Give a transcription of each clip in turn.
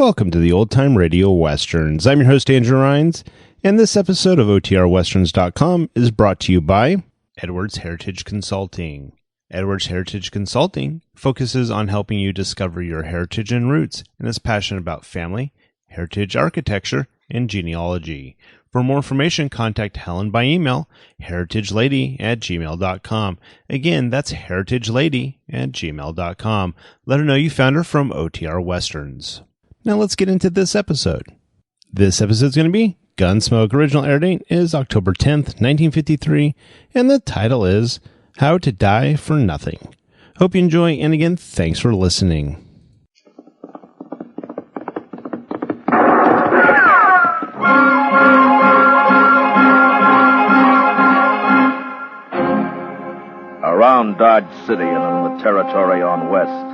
Welcome to the Old Time Radio Westerns. I'm your host, Andrew Rhynes, and this episode of OTRWesterns.com is brought to you by Edwards Heritage Consulting. Edwards Heritage Consulting focuses on helping you discover your heritage and roots and is passionate about family, heritage architecture, and genealogy. For more information, contact Helen by email, heritagelady@gmail.com. Again, that's heritagelady@gmail.com. Let her know you found her from OTR Westerns. Now let's get into this episode. This episode is going to be Gunsmoke. Original air date is October 10th, 1953, and the title is How to Die for Nothing. Hope you enjoy, and again, thanks for listening. Around Dodge City and in the territory on west,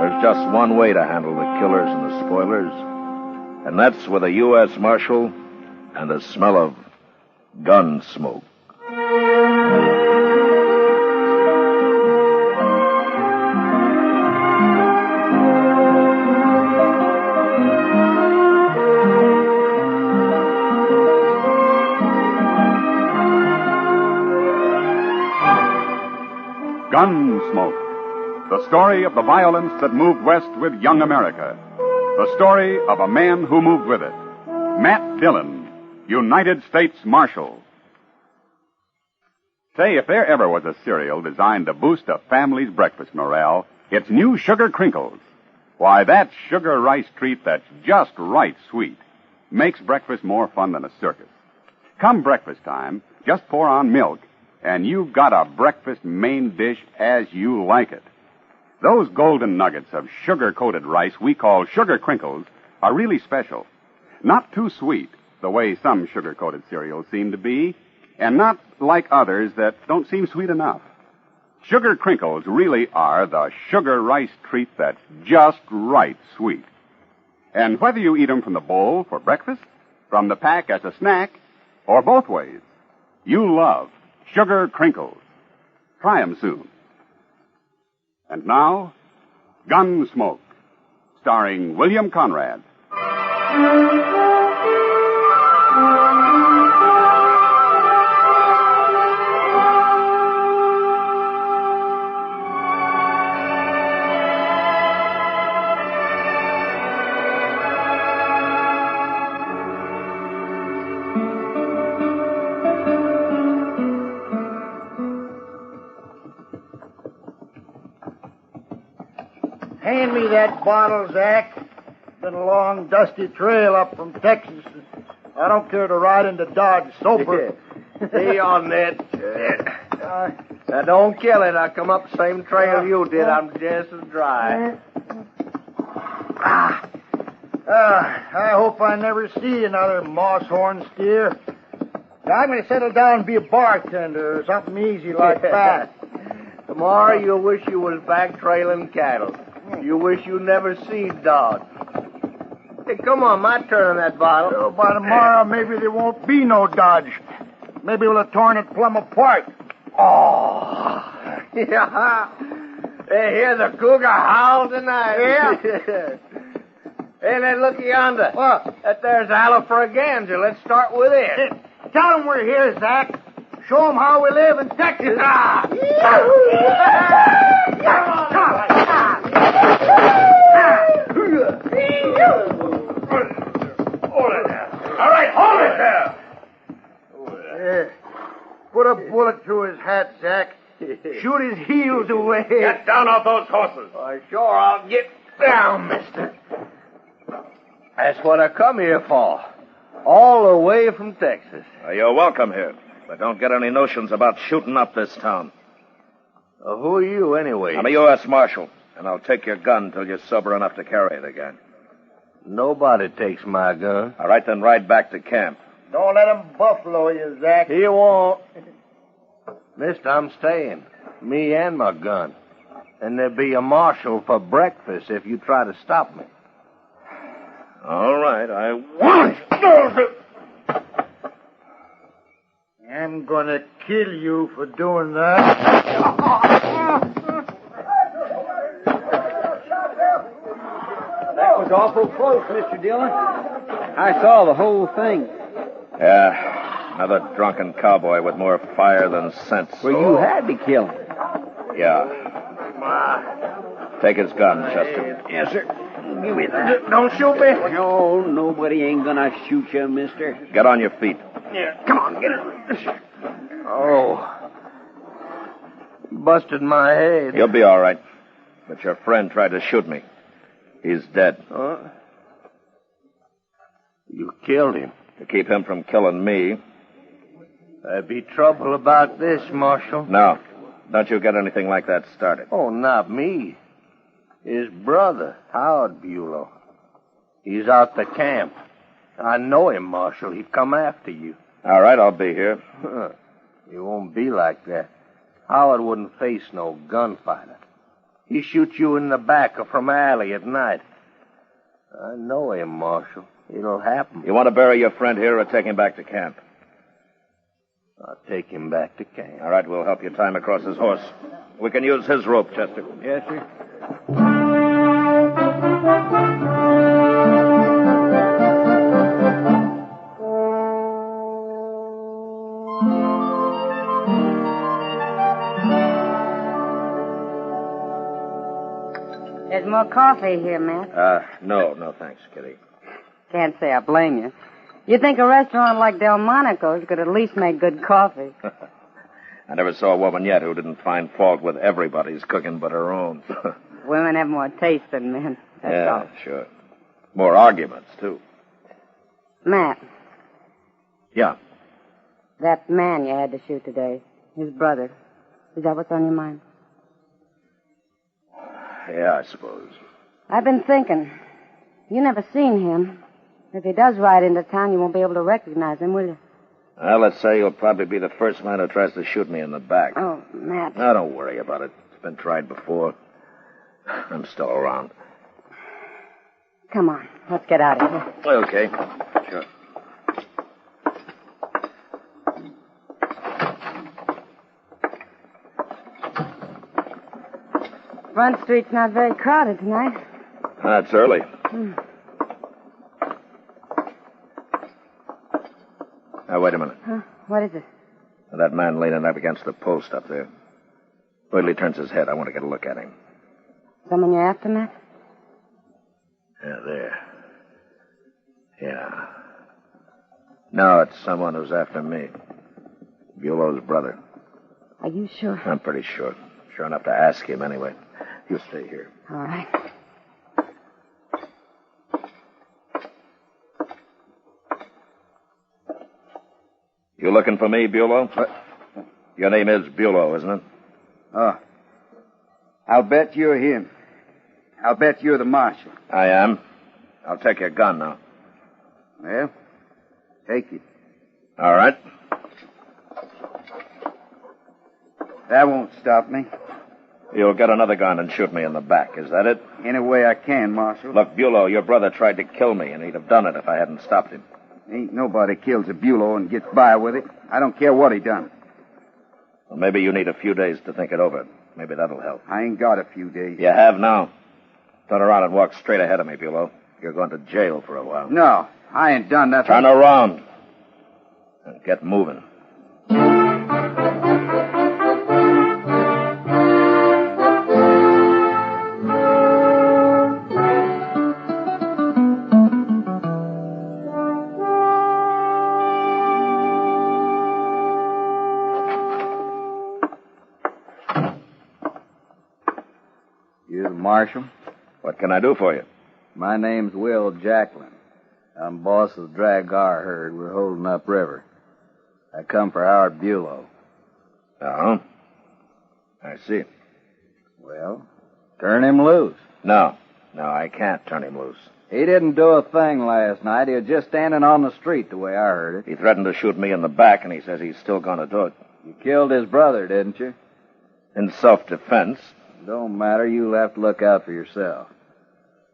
there's just one way to handle the killers and the spoilers, and that's with a U.S. Marshal and the smell of gun smoke. Gunsmoke, the story of the violence that moved west with young America. The story of a man who moved with it. Matt Dillon, United States Marshal. Say, if there ever was a cereal designed to boost a family's breakfast morale, it's new Sugar Crinkles. Why, that sugar rice treat that's just right sweet makes breakfast more fun than a circus. Come breakfast time, just pour on milk, and you've got a breakfast main dish as you like it. Those golden nuggets of sugar-coated rice we call Sugar Crinkles are really special. Not too sweet, the way some sugar-coated cereals seem to be, and not like others that don't seem sweet enough. Sugar Crinkles really are the sugar rice treat that's just right sweet. And whether you eat them from the bowl for breakfast, from the pack as a snack, or both ways, you love Sugar Crinkles. Try 'em soon. And now, Gunsmoke, starring William Conrad. Hand me that bottle, Zach. Been a long, dusty trail up from Texas. I don't care to ride into Dodge sober. Be on that. Now, don't kill it. I come up the same trail you did. I'm just as dry. I hope I never see another moss-horn steer. I'm going to settle down and be a bartender or something easy like that. Tomorrow you'll wish you was back trailing cattle. You wish you never seen Dodge. Hey, come on, my turn on that bottle. So by tomorrow, maybe there won't be no Dodge. Maybe we'll have torn it plumb apart. Oh. Yeah. Hey, hear the cougar howl tonight. Yeah. Hey, then look yonder. What? That there's Alafraganger. Let's start with it. Hey, tell them we're here, Zach. Show them how we live in Texas. All right, hold it there. Put a bullet through his hat, Zach. Shoot his heels away. Get down off those horses. Sure, I'll get down, mister. That's what I come here for. All the way from Texas. You're welcome here, but don't get any notions about shooting up this town. Who are you, anyway? I'm a U.S. Marshal, and I'll take your gun till you're sober enough to carry it again. Nobody takes my gun. All right, then ride back to camp. Don't let him buffalo you, Zach. He won't. Mister, I'm staying. Me and my gun. And there'll be a marshal for breakfast if you try to stop me. All right, I won't. I'm gonna kill you for doing that. That was awful close, Mr. Dillon. I saw the whole thing. Yeah, another drunken cowboy with more fire than sense. Well, you had to kill him. Yeah. Take his gun, Chester. Yes, sir. Give me that. Don't shoot me. No, nobody ain't gonna shoot you, mister. Get on your feet. Yeah, come on, get it. Oh. Busted my head. You'll be all right. But your friend tried to shoot me. He's dead. Huh? You killed him. To keep him from killing me. There'd be trouble about this, Marshal. No. Don't you get anything like that started. Oh, not me. His brother, Howard Bulow. He's out the camp. I know him, Marshal. He'd come after you. All right, I'll be here. It won't be like that. Howard wouldn't face no gunfighter. He shoots you in the back or from alley at night. I know him, Marshal. It'll happen. You want to bury your friend here or take him back to camp? I'll take him back to camp. All right, we'll help you tie him across his horse. We can use his rope, Chester. Yes, sir. There's more coffee here, Matt. No, thanks, Kitty. Can't say I blame you. You'd think a restaurant like Delmonico's could at least make good coffee. I never saw a woman yet who didn't find fault with everybody's cooking but her own. Women have more taste than men. That's all. Sure. More arguments, too. Matt, Yeah. that man you had to shoot today, his brother, is that what's on your mind? Yeah, I suppose. I've been thinking. You never seen him. If he does ride into town, you won't be able to recognize him, will you? Well, let's say he'll probably be the first man who tries to shoot me in the back. Oh, Matt. No, don't worry about it. It's been tried before. I'm still around. Come on, let's get out of here. Okay. Sure. Front Street's not very crowded tonight. It's early. Now, wait a minute. Huh? What is it? That man leaning up against the post up there. Wait till he turns his head. I want to get a look at him. Someone you're after, Matt? Yeah, there. Yeah. No, it's someone who's after me. Bulow's brother. Are you sure? I'm pretty sure. Sure enough to ask him anyway. You stay here. All right. You looking for me, Bulow? What? Your name is Bulow, isn't it? Oh. I'll bet you're him. I'll bet you're the marshal. I am. I'll take your gun now. Well, take it. All right. That won't stop me. You'll get another gun and shoot me in the back. Is that it? Any way I can, Marshal. Look, Bulow, your brother tried to kill me, and he'd have done it if I hadn't stopped him. Ain't nobody kills a Bulow and gets by with it. I don't care what he done. Well, maybe you need a few days to think it over. Maybe that'll help. I ain't got a few days. You have now. Turn around and walk straight ahead of me, Bulow. You're going to jail for a while. No, I ain't done nothing. Turn around. And get moving. You the marshal? What can I do for you? My name's Will Jacklin. I'm boss of the drag our herd. We're holding up river. I come for Howard Bulow. Oh? I see. Well, turn him loose. No, I can't turn him loose. He didn't do a thing last night. He was just standing on the street the way I heard it. He threatened to shoot me in the back, and he says he's still going to do it. You killed his brother, didn't you? In self-defense. Don't matter. You'll have to look out for yourself.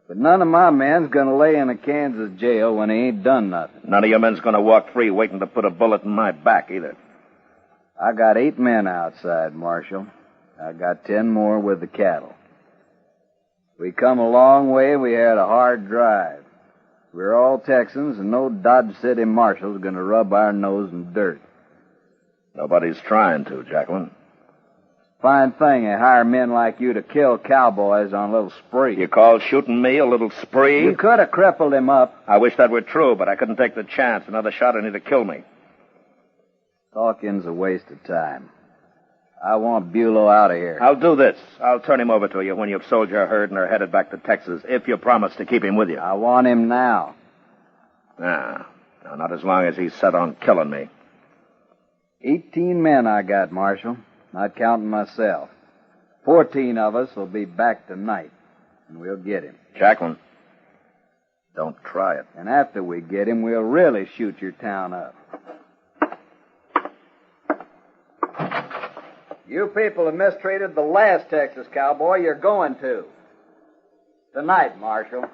But none of my men's gonna lay in a Kansas jail when he ain't done nothing. None of your men's going to walk free waiting to put a bullet in my back, either. I got 8 men outside, Marshal. I got 10 more with the cattle. We come a long way and we had a hard drive. We're all Texans, and no Dodge City marshal's going to rub our nose in dirt. Nobody's trying to, Jacqueline. Fine thing they hire men like you to kill cowboys on a little spree. You call shooting me a little spree? You could have crippled him up. I wish that were true, but I couldn't take the chance. Another shot and he'd kill me. Talking's a waste of time. I want Bulow out of here. I'll do this. I'll turn him over to you when you've sold your herd and are headed back to Texas, if you promise to keep him with you. I want him now. No, not as long as he's set on killing me. 18 men I got, Marshal, not counting myself. 14 of us will be back tonight, and we'll get him. Jacqueline, don't try it. And after we get him, we'll really shoot your town up. You people have mistreated the last Texas cowboy. You're going to. Tonight, Marshal.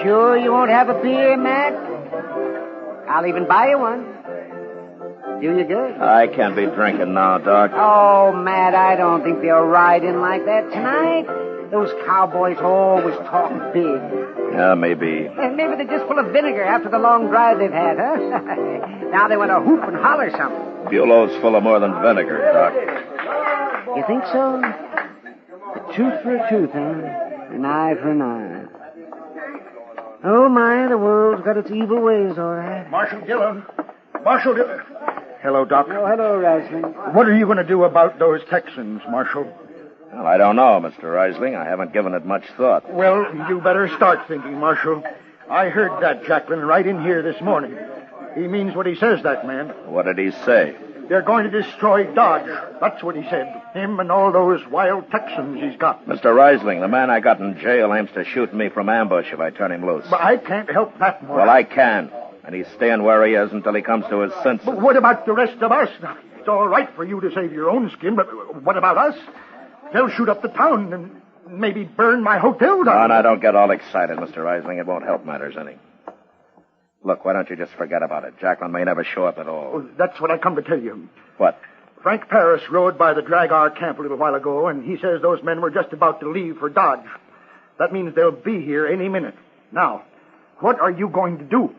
Sure you won't have a beer, Matt? I'll even buy you one. Do you good? I can't be drinking now, Doc. Oh, Matt, I don't think they'll ride in like that tonight. Those cowboys always talk big. Yeah, maybe. And maybe they're just full of vinegar after the long drive they've had, huh? Now they want to hoop and holler something. Bulow's full of more than vinegar, Doc. You think so? A tooth for a tooth, huh? An eye for an eye. Oh, my, the world's got its evil ways, all right. Marshal Dillon. Marshal Dillon. Hello, Doc. Oh, hello, Rising. What are you going to do about those Texans, Marshal? Well, I don't know, Mr. Rising. I haven't given it much thought. Well, you better start thinking, Marshal. I heard that, Jacqueline, right in here this morning. He means what he says, that man. What did he say? They're going to destroy Dodge. That's what he said. Him and all those wild Texans he's got. Mr. Rising, the man I got in jail aims to shoot me from ambush if I turn him loose. But I can't help that, Marshal. Well, I can. And he's staying where he is until he comes to his senses. But what about the rest of us? It's all right for you to save your own skin, but what about us? They'll shoot up the town and maybe burn my hotel down. Oh, now, don't get all excited, Mr. Rising. It won't help matters any. Look, why don't you just forget about it? Jacqueline may never show up at all. Oh, that's what I come to tell you. What? Frank Paris rode by the Drag-R camp a little while ago, and he says those men were just about to leave for Dodge. That means they'll be here any minute. Now, what are you going to do?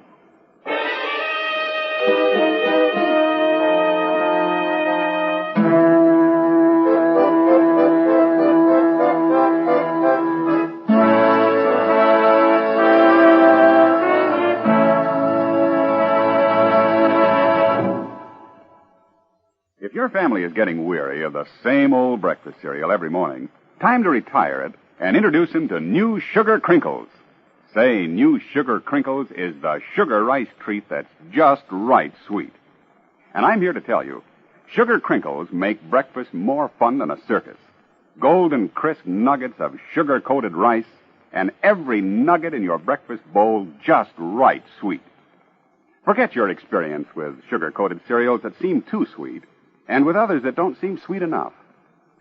If your family is getting weary of the same old breakfast cereal every morning, time to retire it and introduce them to New Sugar Crinkles. Say, New Sugar Crinkles is the sugar rice treat that's just right sweet. And I'm here to tell you, Sugar Crinkles make breakfast more fun than a circus. Golden crisp nuggets of sugar-coated rice, and every nugget in your breakfast bowl just right sweet. Forget your experience with sugar-coated cereals that seem too sweet, and with others that don't seem sweet enough.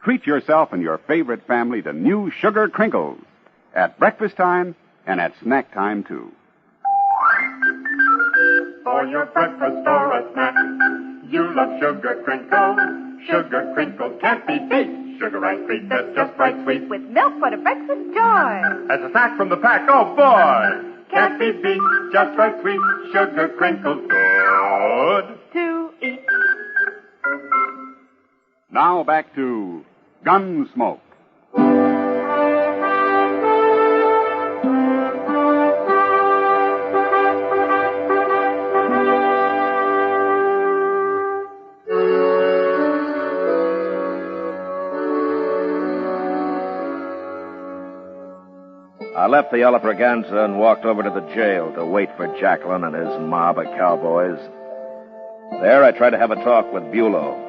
Treat yourself and your favorite family to New Sugar Crinkles at breakfast time and at snack time, too. For your breakfast or a snack, you love Sugar Crinkles. Sugar Crinkles can't be beat. Sugar rice treat that's just right sweet. With milk for the breakfast joy. As a snack from the pack, oh boy! Can't be beat, just right sweet. Sugar Crinkles, good to eat. Now back to Gunsmoke. I left the Yellow Braganza and walked over to the jail to wait for Jacqueline and his mob of cowboys. There I tried to have a talk with Bulow.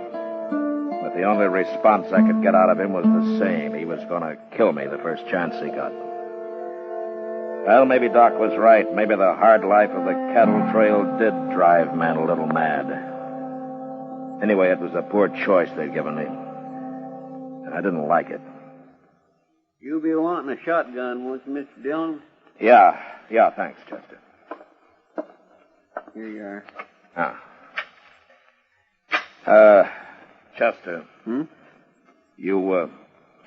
But the only response I could get out of him was the same. He was going to kill me the first chance he got. Well, maybe Doc was right. Maybe the hard life of the cattle trail did drive men a little mad. Anyway, it was a poor choice they'd given me. And I didn't like it. You'll be wanting a shotgun, won't you, Mr. Dillon? Yeah, thanks, Chester. Here you are. Chester. Hmm? You,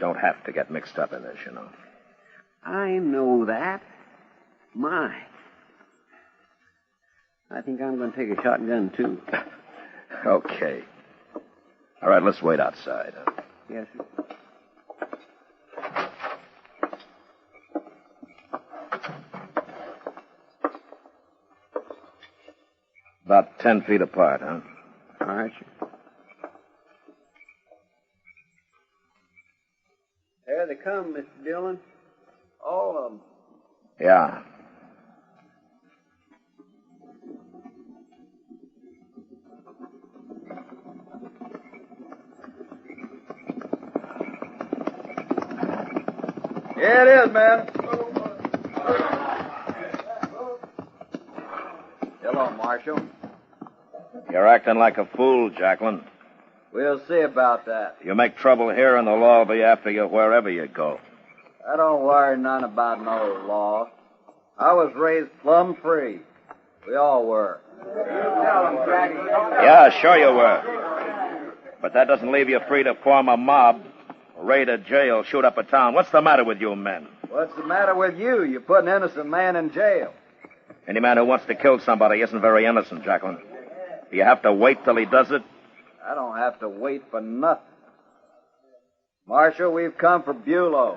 don't have to get mixed up in this, you know. I know that. My. I think I'm going to take a shotgun, too. Okay. All right, let's wait outside. Yes, sir. About 10 feet apart, huh? All right, sir. There they come, Mr. Dillon. All of them. Yeah. Here it is, man. Hello, Marshal. You're acting like a fool, Jacqueline. We'll see about that. You make trouble here, and the law will be after you wherever you go. I don't worry none about no law. I was raised plumb free. We all were. Yeah, sure you were. But that doesn't leave you free to form a mob, raid a jail, shoot up a town. What's the matter with you men? What's the matter with you? You put an innocent man in jail. Any man who wants to kill somebody isn't very innocent, Jacqueline. Do you have to wait till he does it? I don't have to wait for nothing. Marshal, we've come for Bulow.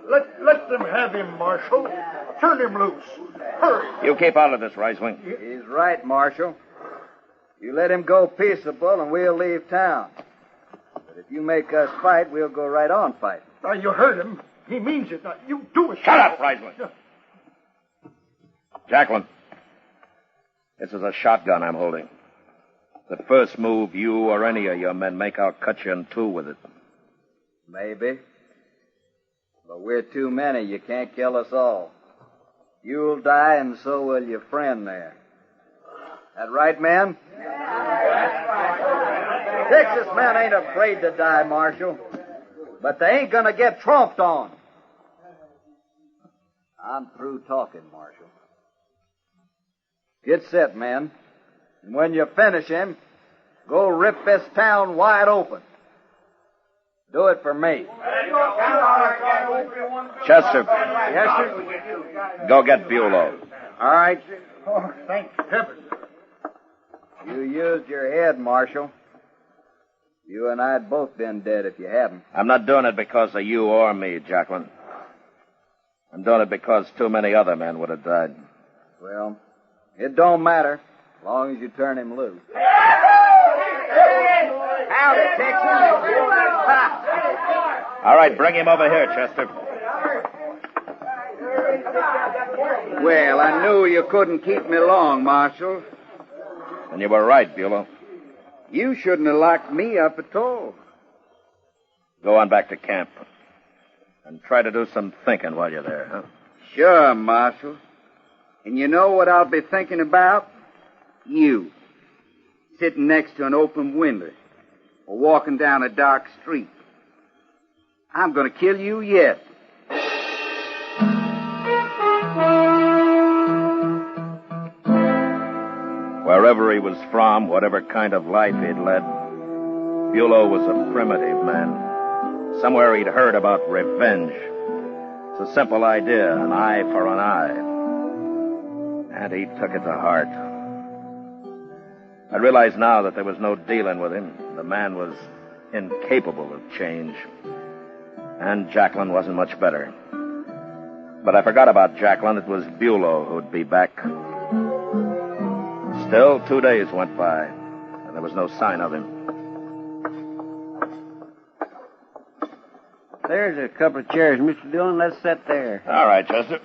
Let them have him, Marshal. Turn him loose. Hurry. You keep out of this, Ricewing. He's right, Marshal. You let him go peaceable and we'll leave town. But if you make us fight, we'll go right on fighting. Now, you heard him. He means it. Now, you do it. Shut up, Ricewing. Jacqueline, this is a shotgun I'm holding. The first move you or any of your men make, I'll cut you in two with it. Maybe. But we're too many. You can't kill us all. You'll die, and so will your friend there. That right, men? Texas men ain't afraid to die, Marshal. But they ain't gonna get tromped on. I'm through talking, Marshal. Get set, men. And when you finish him, go rip this town wide open. Do it for me. Chester. Yes, sir? Go get Bulow. All right. Oh, thank heaven. You used your head, Marshal. You and I'd both been dead if you hadn't. I'm not doing it because of you or me, Jacqueline. I'm doing it because too many other men would have died. Well, it don't matter, as long as you turn him loose. Howdy, Texas. All right, bring him over here, Chester. Well, I knew you couldn't keep me long, Marshal. And you were right, Bulow. You shouldn't have locked me up at all. Go on back to camp. And try to do some thinking while you're there, huh? Sure, Marshal. And you know what I'll be thinking about? You. Sitting next to an open window. Or walking down a dark street. I'm going to kill you yet. Wherever he was from, whatever kind of life he'd led, Bulow was a primitive man. Somewhere he'd heard about revenge. It's a simple idea, an eye for an eye. And he took it to heart. I realize now that there was no dealing with him. The man was incapable of change. And Jacqueline wasn't much better. But I forgot about Jacqueline. It was Bulow who'd be back. Still, 2 days went by, and there was no sign of him. There's a couple of chairs, Mr. Dillon. Let's sit there. All right, Chester.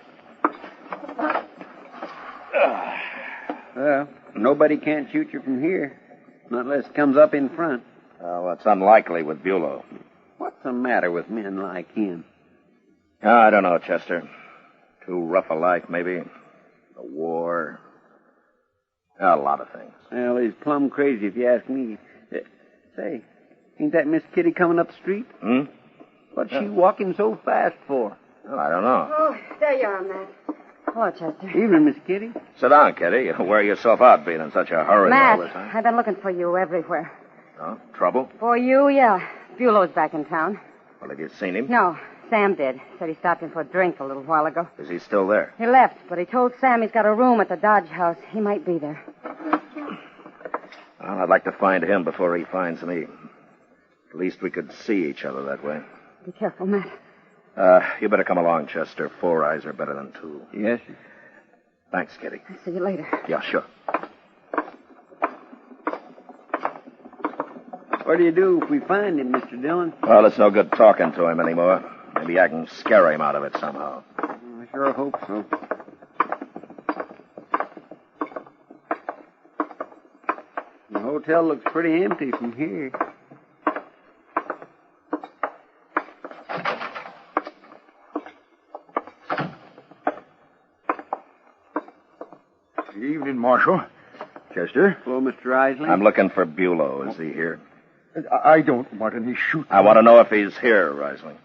Well, nobody can't shoot you from here, not unless it comes up in front. Well, that's unlikely with Bulow. What's the matter with men like him? I don't know, Chester. Too rough a life, maybe. The war. A lot of things. Well, he's plumb crazy if you ask me. Say, ain't that Miss Kitty coming up the street? Hmm? What's she walking so fast for? Oh, I don't know. Oh, there you are, Matt. Hello, Chester. Evening, Miss Kitty. Sit down, Kitty. You wear yourself out being in such a hurry Matt, all the time. I've been looking for you everywhere. Oh, trouble? For you, yeah. Bulow's back in town. Well, have you seen him? No, Sam did. Said he stopped in for a drink a little while ago. Is he still there? He left, but he told Sam he's got a room at the Dodge house. He might be there. Well, I'd like to find him before he finds me. At least we could see each other that way. Be careful, Matt. You better come along, Chester. 4 eyes are better than 2. Yes, sir. Thanks, Kitty. I'll see you later. Yeah, sure. What do you do if we find him, Mr. Dillon? Well, it's no good talking to him anymore. Maybe I can scare him out of it somehow. I sure hope so. The hotel looks pretty empty from here. Good evening, Marshal. Chester? Hello, Mr. Isley. I'm looking for Bulow. Is he here? I don't want any shooting. I want to know if he's here, Risling.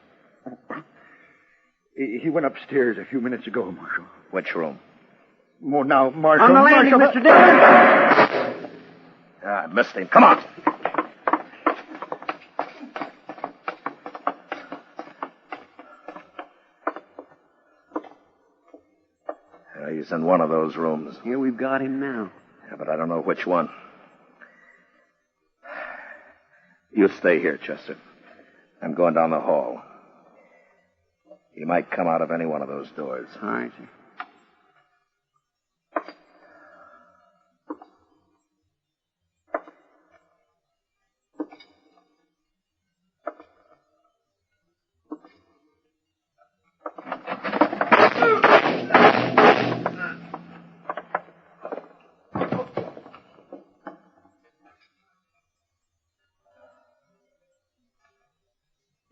He went upstairs a few minutes ago, Marshal. Which room? Oh, now, Marshal. On the landing, Marshal, Mr. Dillon. I missed him. Come on. He's in one of those rooms. Here we've got him now. Yeah, but I don't know which one. You stay here, Chester. I'm going down the hall. He might come out of any one of those doors. All right, sir.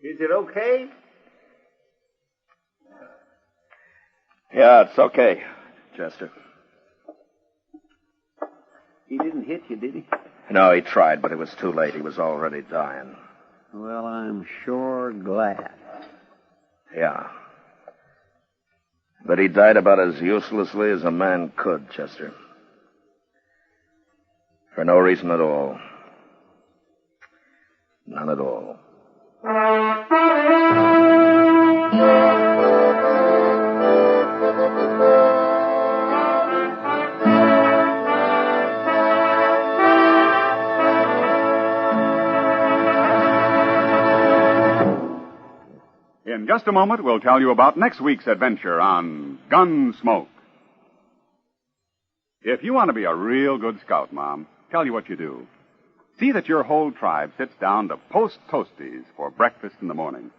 Is it okay? Yeah, it's okay, Chester. He didn't hit you, did he? No, he tried, but it was too late. He was already dying. Well, I'm sure glad. Yeah. But he died about as uselessly as a man could, Chester. For no reason at all. None at all. In just a moment, we'll tell you about next week's adventure on Gunsmoke. If you want to be a real good scout, Mom, tell you what you do. See that your whole tribe sits down to Post Toasties for breakfast in the morning.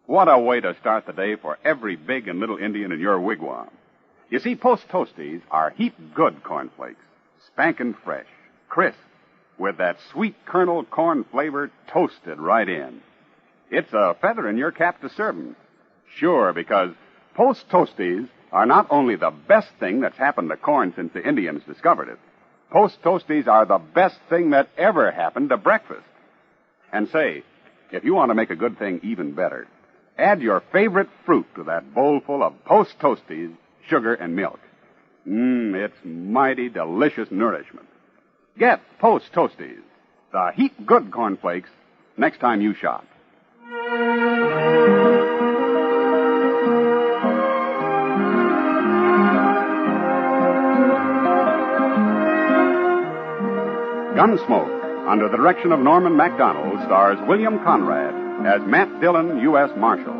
What a way to start the day for every big and little Indian in your wigwam. You see, Post Toasties are heap good cornflakes, spankin' fresh, crisp, with that sweet kernel corn flavor toasted right in. It's a feather in your cap to serve 'em. Sure, because Post Toasties are not only the best thing that's happened to corn since the Indians discovered it. Post Toasties are the best thing that ever happened to breakfast. And say, if you want to make a good thing even better, add your favorite fruit to that bowlful of Post Toasties, sugar and milk. It's mighty delicious nourishment. Get Post Toasties, the heap good cornflakes, next time you shop. Gunsmoke, under the direction of Norman Macdonnell, stars William Conrad as Matt Dillon, U.S. Marshal.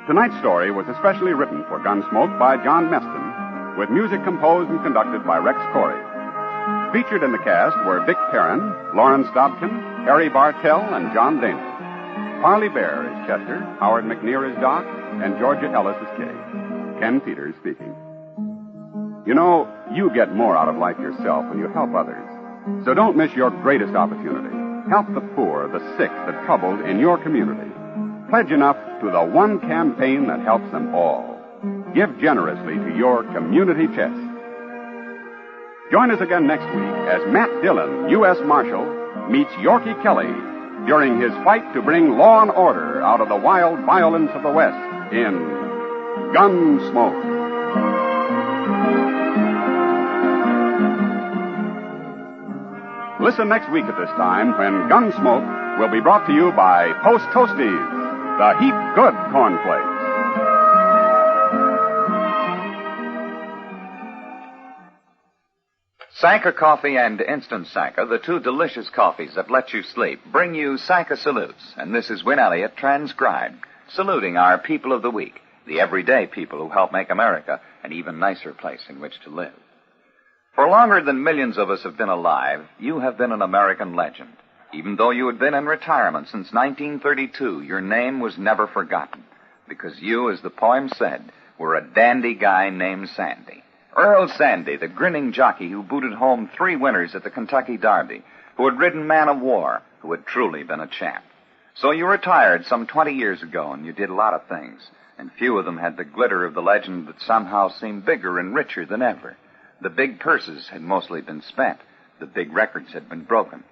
Tonight's story was especially written for Gunsmoke by John Meston, with music composed and conducted by Rex Koury. Featured in the cast were Vic Perrin, Lawrence Dobkin, Harry Bartell, and John Dehner. Parley Baer is Chester, Howard McNear is Doc, and Georgia Ellis is Kitty. Ken Peters speaking. You know, you get more out of life yourself when you help others. So don't miss your greatest opportunity. Help the poor, the sick, the troubled in your community. Pledge enough to the one campaign that helps them all. Give generously to your community chest. Join us again next week as Matt Dillon, U.S. Marshal, meets Yorkie Kelly during his fight to bring law and order out of the wild violence of the West in Gunsmoke. Listen next week at this time when Gunsmoke will be brought to you by Post Toasties, the heap good cornflakes. Sanka Coffee and Instant Sanka, the two delicious coffees that let you sleep, bring you Sanka salutes. And this is Win Elliott, transcribed, saluting our people of the week, the everyday people who help make America an even nicer place in which to live. For longer than millions of us have been alive, you have been an American legend. Even though you had been in retirement since 1932, your name was never forgotten, because you, as the poem said, were a dandy guy named Sandy. Earl Sandy, the grinning jockey who booted home 3 winners at the Kentucky Derby, who had ridden Man of War, who had truly been a champ. So you retired some 20 years ago, and you did a lot of things, and few of them had the glitter of the legend that somehow seemed bigger and richer than ever. The big purses had mostly been spent. The big records had been broken.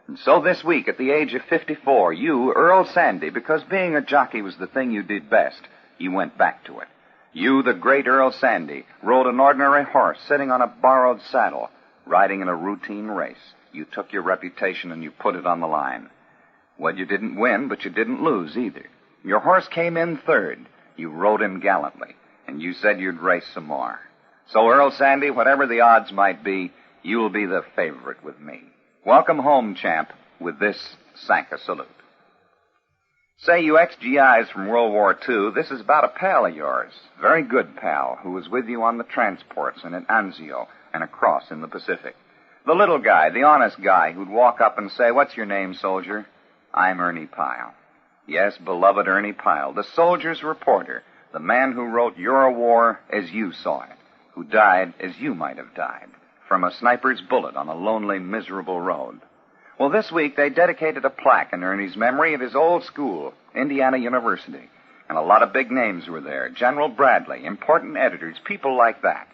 And so this week, at the age of 54, you, Earl Sandy, because being a jockey was the thing you did best, you went back to it. You, the great Earl Sandy, rode an ordinary horse sitting on a borrowed saddle, riding in a routine race. You took your reputation and you put it on the line. Well, you didn't win, but you didn't lose either. Your horse came in third. You rode him gallantly, and you said you'd race some more. So, Earl Sandy, whatever the odds might be, you'll be the favorite with me. Welcome home, champ, with this Sanka salute. Say, you ex-GIs from World War II, this is about a pal of yours, very good pal, who was with you on the transports and at Anzio and across in the Pacific. The little guy, the honest guy, who'd walk up and say, "What's your name, soldier?" "I'm Ernie Pyle." Yes, beloved Ernie Pyle, the soldier's reporter, the man who wrote your war as you saw it, who died as you might have died, from a sniper's bullet on a lonely, miserable road. Well, this week they dedicated a plaque in Ernie's memory at his old school, Indiana University. And a lot of big names were there. General Bradley, important editors, people like that.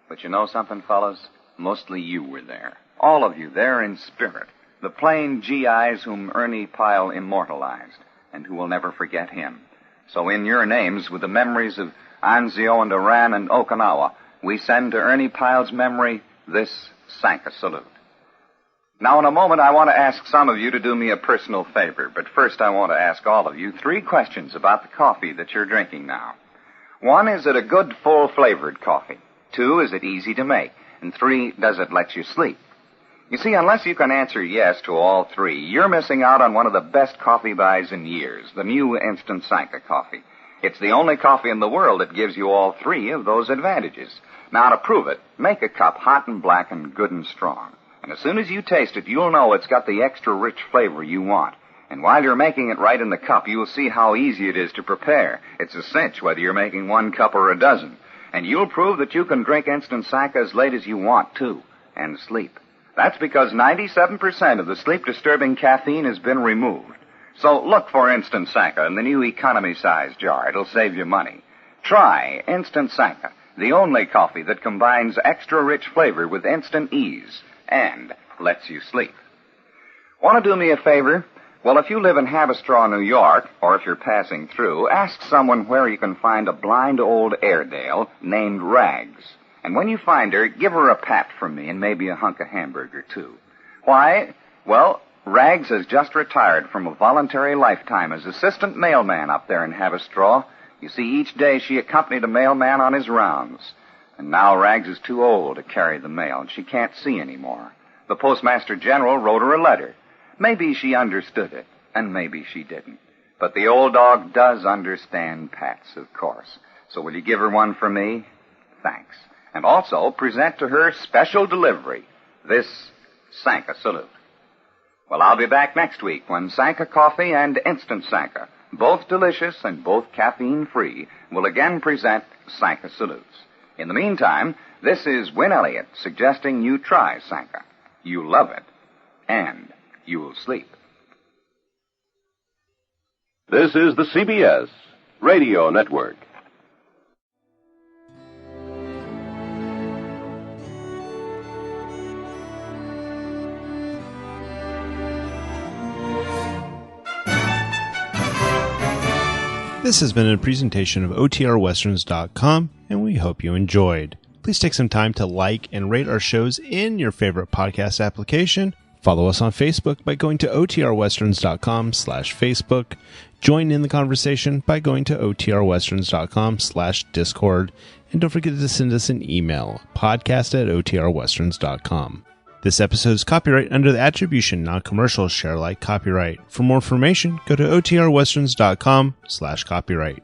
But you know something, fellas? Mostly you were there. All of you there in spirit. The plain GIs whom Ernie Pyle immortalized, and who will never forget him. So in your names, with the memories of Anzio and Iran and Okinawa, we send to Ernie Pyle's memory this Sanka salute. Now, in a moment, I want to ask some of you to do me a personal favor, but first I want to ask all of you 3 questions about the coffee that you're drinking now. 1, is it a good, full-flavored coffee? 2, is it easy to make? And 3, does it let you sleep? You see, unless you can answer yes to all 3, you're missing out on one of the best coffee buys in years, the new Instant Sanka coffee. It's the only coffee in the world that gives you all 3 of those advantages. Now, to prove it, make a cup hot and black and good and strong. And as soon as you taste it, you'll know it's got the extra rich flavor you want. And while you're making it right in the cup, you'll see how easy it is to prepare. It's a cinch whether you're making 1 cup or a dozen. And you'll prove that you can drink Instant Sanka as late as you want, too, and sleep. That's because 97% of the sleep-disturbing caffeine has been removed. So look for Instant Sanka in the new economy-size jar. It'll save you money. Try Instant Sanka, the only coffee that combines extra rich flavor with instant ease and lets you sleep. Want to do me a favor? Well, if you live in Haverstraw, New York, or if you're passing through, ask someone where you can find a blind old Airedale named Rags. And when you find her, give her a pat from me and maybe a hunk of hamburger, too. Why? Well, Rags has just retired from a voluntary lifetime as assistant mailman up there in Haverstraw. You see, each day she accompanied a mailman on his rounds. And now Rags is too old to carry the mail, and she can't see anymore. The Postmaster General wrote her a letter. Maybe she understood it, and maybe she didn't. But the old dog does understand pats, of course. So will you give her one for me? Thanks. And also present to her special delivery, this Sanka salute. Well, I'll be back next week when Sanka Coffee and Instant Sanka, both delicious and both caffeine-free, will again present Sanka salutes. In the meantime, this is Win Elliott suggesting you try Sanka. You'll love it, and you'll sleep. This is the CBS Radio Network. This has been a presentation of OTRWesterns.com, and we hope you enjoyed. Please take some time to like and rate our shows in your favorite podcast application. Follow us on Facebook by going to OTRWesterns.com/Facebook. Join in the conversation by going to OTRWesterns.com/Discord. And don't forget to send us an email, podcast@OTRWesterns.com. This episode is copyright under the Attribution Non-Commercial Share Alike copyright. For more information, go to OTRWesterns.com/copyright.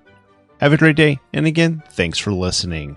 Have a great day, and again, thanks for listening.